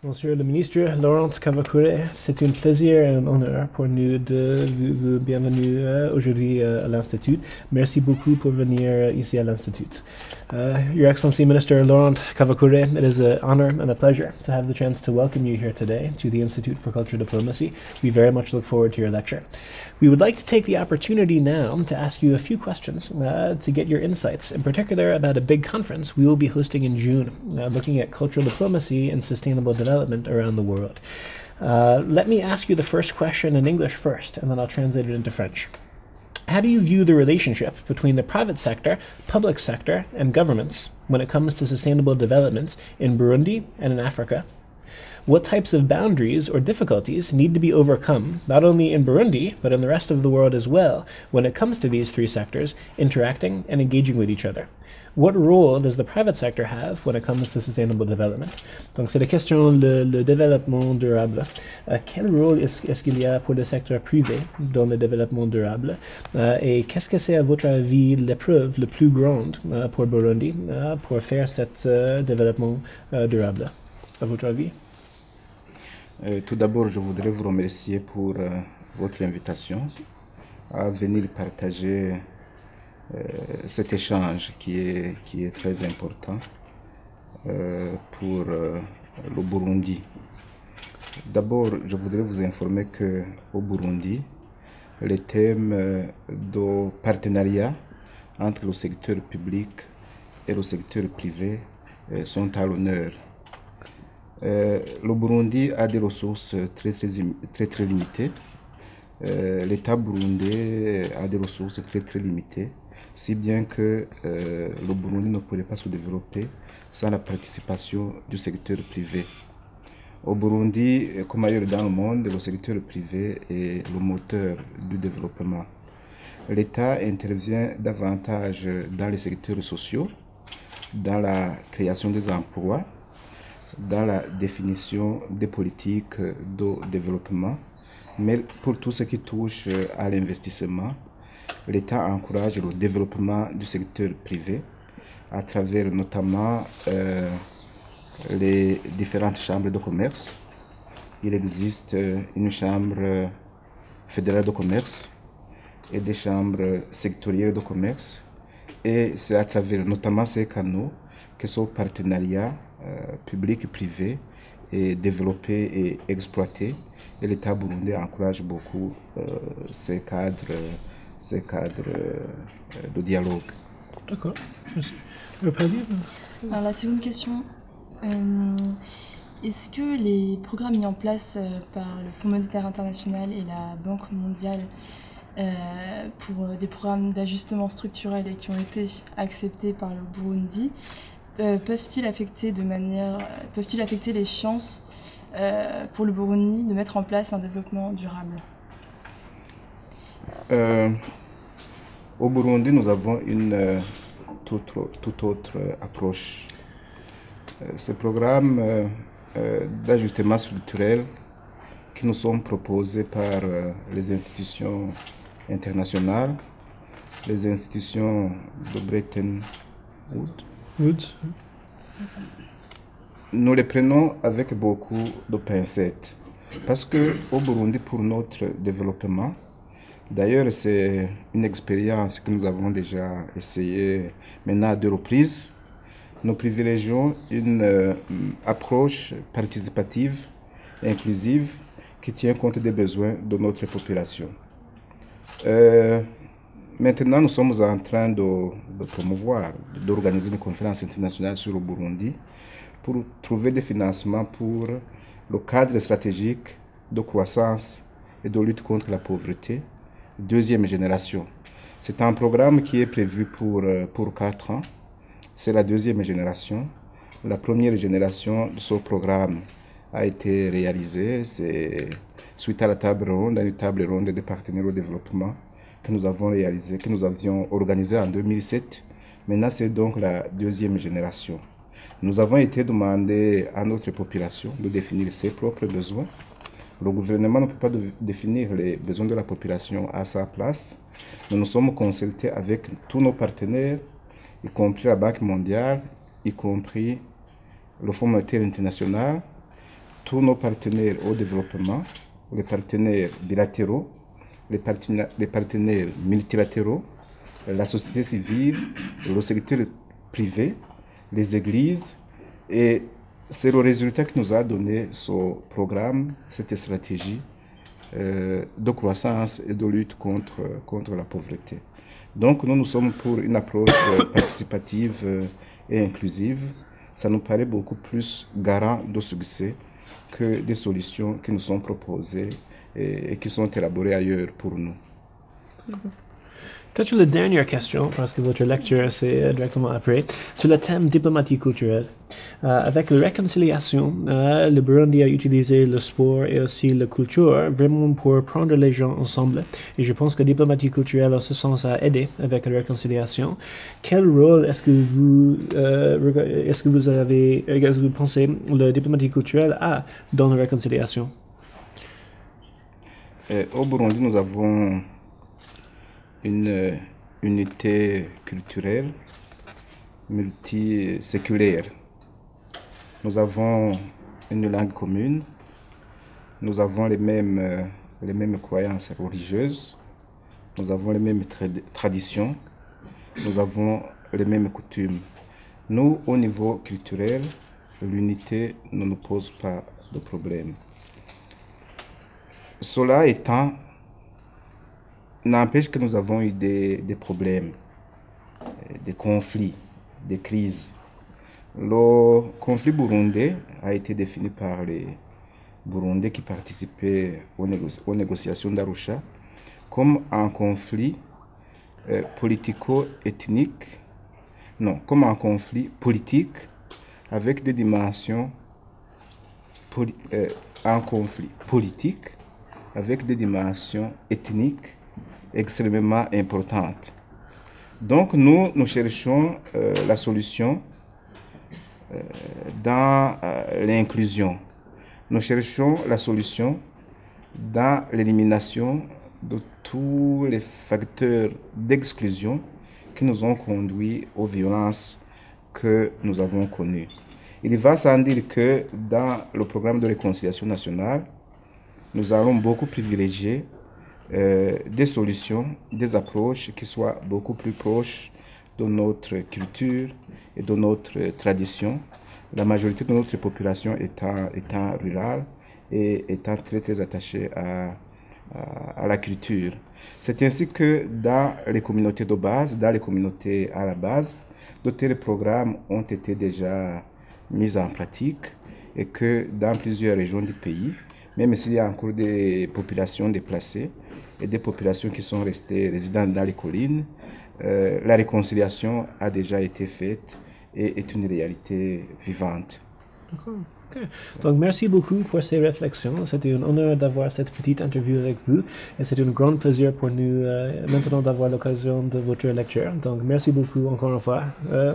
Monsieur le ministre Laurent Kavakure, c'est un plaisir et un honneur pour nous de vous bienvenue aujourd'hui à l'Institut. Merci beaucoup pour venir ici à l'Institut. Your Excellency Minister Laurent Kavakure, it is an honor and a pleasure to have the chance to welcome you here today to the Institute for Cultural Diplomacy. We very much look forward to your lecture. We would like to take the opportunity now to ask you a few questions to get your insights, in particular about a big conference we will be hosting in June, looking at cultural diplomacy and sustainable development around the world. Let me ask you the first question in English first, and then I'll translate it into French. How do you view the relationship between the private sector, public sector, and governments when it comes to sustainable development in Burundi and in Africa? What types of boundaries or difficulties need to be overcome, not only in Burundi, but in the rest of the world as well, when it comes to these three sectors interacting and engaging with each other? What role does the private sector have when it comes to sustainable development? Donc, c'est la question le développement durable. Quel rôle est-ce qu'il y a pour le secteur privé dans le développement durable? Et qu'est-ce que c'est, à votre avis, l'épreuve la plus grande pour Burundi pour faire ce développement durable? À votre avis? Tout d'abord, je voudrais vous remercier pour votre invitation à venir partager cet échange qui est très important pour le Burundi. D'abord, je voudrais vous informer qu'au Burundi, les thèmes de partenariat entre le secteur public et le secteur privé sont à l'honneur. Le Burundi a des ressources très limitées. L'État burundais a des ressources très limitées, si bien que le Burundi ne pourrait pas se développer sans la participation du secteur privé. Au Burundi, comme ailleurs dans le monde, le secteur privé est le moteur du développement. L'État intervient davantage dans les secteurs sociaux, dans la création des emplois, dans la définition des politiques de développement, mais pour tout ce qui touche à l'investissement, l'État encourage le développement du secteur privé à travers notamment les différentes chambres de commerce. Il existe une chambre fédérale de commerce et des chambres sectorielles de commerce, et c'est à travers notamment ces canaux que ce partenariat public et privé est développé et exploité, et l'État burundais encourage beaucoup ces cadres de dialogue. D'accord, merci. Alors la seconde question, est-ce que les programmes mis en place par le Fonds monétaire international et la Banque mondiale pour des programmes d'ajustement structurel et qui ont été acceptés par le Burundi peuvent-ils affecter les chances pour le Burundi de mettre en place un développement durable? Au Burundi, nous avons une toute autre approche. Ces programmes d'ajustement structurel qui nous sont proposés par les institutions internationales, les institutions de Bretton Woods, nous les prenons avec beaucoup de pincettes. Parce qu'au Burundi, pour notre développement, d'ailleurs c'est une expérience que nous avons déjà essayée maintenant à 2 reprises, nous privilégions une approche participative et inclusive qui tient compte des besoins de notre population. Maintenant, nous sommes en train de promouvoir, d'organiser une conférence internationale sur le Burundi pour trouver des financements pour le cadre stratégique de croissance et de lutte contre la pauvreté, deuxième génération. C'est un programme qui est prévu pour 4 ans. C'est la deuxième génération. La première génération de ce programme a été réalisée. C'est suite à une table ronde des partenaires au développement que nous avons réalisé, que nous avions organisé en 2007. Maintenant, c'est donc la deuxième génération. Nous avons été demandés à notre population de définir ses propres besoins. Le gouvernement ne peut pas définir les besoins de la population à sa place. Nous nous sommes consultés avec tous nos partenaires, y compris la Banque mondiale, y compris le Fonds monétaire international, tous nos partenaires au développement, les partenaires bilatéraux, les partenaires multilatéraux, la société civile, le secteur privé, les églises. Et c'est le résultat qui nous a donné ce programme, cette stratégie de croissance et de lutte contre la pauvreté. Donc nous sommes pour une approche participative et inclusive. Ça nous paraît beaucoup plus garant de succès que des solutions qui nous sont proposées et qui sont élaborées ailleurs pour nous. Peut-être la dernière question, parce que votre lecture c'est directement après, sur le thème diplomatie culturelle. Avec la réconciliation, le Burundi a utilisé le sport et aussi la culture vraiment pour prendre les gens ensemble. Et je pense que diplomatie culturelle en ce sens a aidé avec la réconciliation. Quel rôle est-ce que vous pensez que la diplomatie culturelle a dans la réconciliation? Au Burundi, nous avons une unité culturelle multiséculaire. Nous avons une langue commune, nous avons les mêmes croyances religieuses, nous avons les mêmes traditions, nous avons les mêmes coutumes. Nous, au niveau culturel, l'unité ne nous pose pas de problème. Cela étant, n'empêche que nous avons eu des problèmes, des conflits, des crises. Le conflit burundais a été défini par les Burundais qui participaient aux négociations d'Arusha comme un conflit politico-ethnique, non, comme un conflit politique avec des dimensions, un conflit politique avec des dimensions ethniques extrêmement importantes. Donc nous cherchons la solution dans l'inclusion. Nous cherchons la solution dans l'élimination de tous les facteurs d'exclusion qui nous ont conduits aux violences que nous avons connues. Il va sans dire que dans le programme de réconciliation nationale, nous allons beaucoup privilégier des solutions, des approches qui soient beaucoup plus proches de notre culture et de notre tradition. La majorité de notre population étant rurale et étant très attachée à la culture. C'est ainsi que dans les communautés de base, dans les communautés à la base, de tels programmes ont été déjà mis en pratique et que dans plusieurs régions du pays, même s'il y a encore des populations déplacées et des populations qui sont restées résidentes dans les collines, la réconciliation a déjà été faite et est une réalité vivante. Okay. Donc, merci beaucoup pour ces réflexions. C'était un honneur d'avoir cette petite interview avec vous et c'est un grand plaisir pour nous maintenant d'avoir l'occasion de votre lecture. Donc, merci beaucoup encore une fois,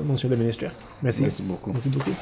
Monsieur le Ministre. Merci. Merci beaucoup. Merci beaucoup.